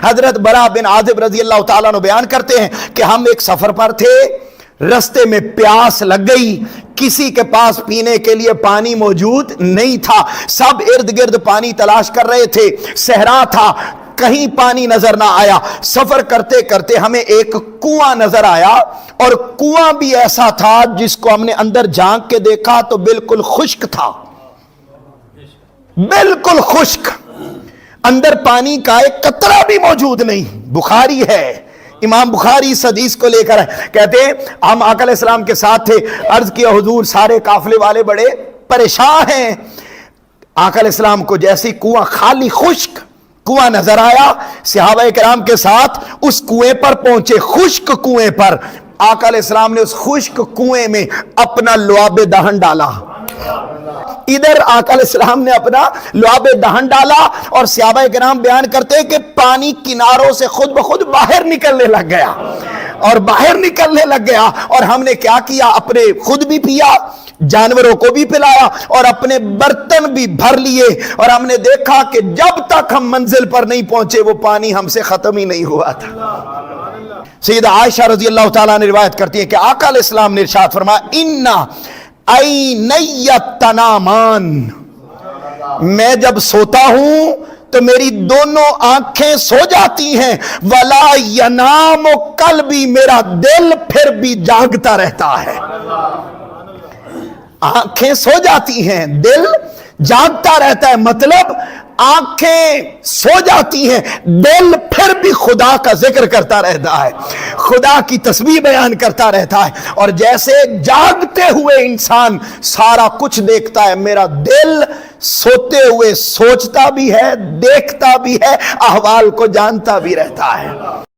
حضرت برا بن عازب رضی اللہ تعالیٰ عنہ بیان کرتے ہیں کہ ہم ایک سفر پر تھے، رستے میں پیاس لگ گئی، کسی کے پاس پینے کے لیے پانی موجود نہیں تھا، سب ارد گرد پانی تلاش کر رہے تھے، صحرا تھا، کہیں پانی نظر نہ آیا۔ سفر کرتے کرتے ہمیں ایک کنواں نظر آیا، اور کنواں بھی ایسا تھا جس کو ہم نے اندر جھانک کے دیکھا تو بالکل خشک تھا، بالکل خشک، اندر پانی کا ایک قطرہ بھی موجود نہیں۔ بخاری ہے، امام بخاری اس حدیث کو لے کر کہتے ہیں ہم آقا علیہ السلام کے ساتھ تھے، عرض کیا حضور سارے قافلے والے بڑے پریشان ہیں۔ آقا علیہ السلام کو جیسی کنواں خالی خشک کنواں نظر آیا، صحابہ کرام کے ساتھ اس کنویں پر پہنچے، خشک کنویں پر۔ آقا علیہ السلام نے اس خشک کنویں میں اپنا لعاب دہن ڈالا، ادھر آقا علیہ السلام نے اپنا لعاب دہن ڈالا، اور صحابہ کرام بیان کرتے ہیں کہ پانی کناروں سے خود بخود باہر نکلنے لگ گیا، اور باہر نکلنے لگ گیا، اور ہم نے کیا کیا، اپنے خود بھی پیا، جانوروں کو بھی پلایا، اور اپنے برتن بھی بھر لیے، اور ہم نے دیکھا کہ جب تک ہم منزل پر نہیں پہنچے وہ پانی ہم سے ختم ہی نہیں ہوا تھا۔ سیدہ عائشہ رضی اللہ تعالیٰ نے روایت کرتی ہے کہ آقا علیہ السلام نے ارشاد فرمایا اِنَّ عَيْنَيَّ تَنَامَانِ، میں جب سوتا ہوں تو میری دونوں آنکھیں سو جاتی ہیں، وَلَا يَنَامُ قَلْبِي، میرا دل پھر بھی جاگتا رہتا ہے۔ آنکھیں سو جاتی ہیں، دل جاگتا رہتا ہے، مطلب آنکھیں سو جاتی ہیں، دل پھر بھی خدا کا ذکر کرتا رہتا ہے، خدا کی تسبیح بیان کرتا رہتا ہے۔ اور جیسے جاگتے ہوئے انسان سارا کچھ دیکھتا ہے، میرا دل سوتے ہوئے سوچتا بھی ہے، دیکھتا بھی ہے، احوال کو جانتا بھی رہتا ہے۔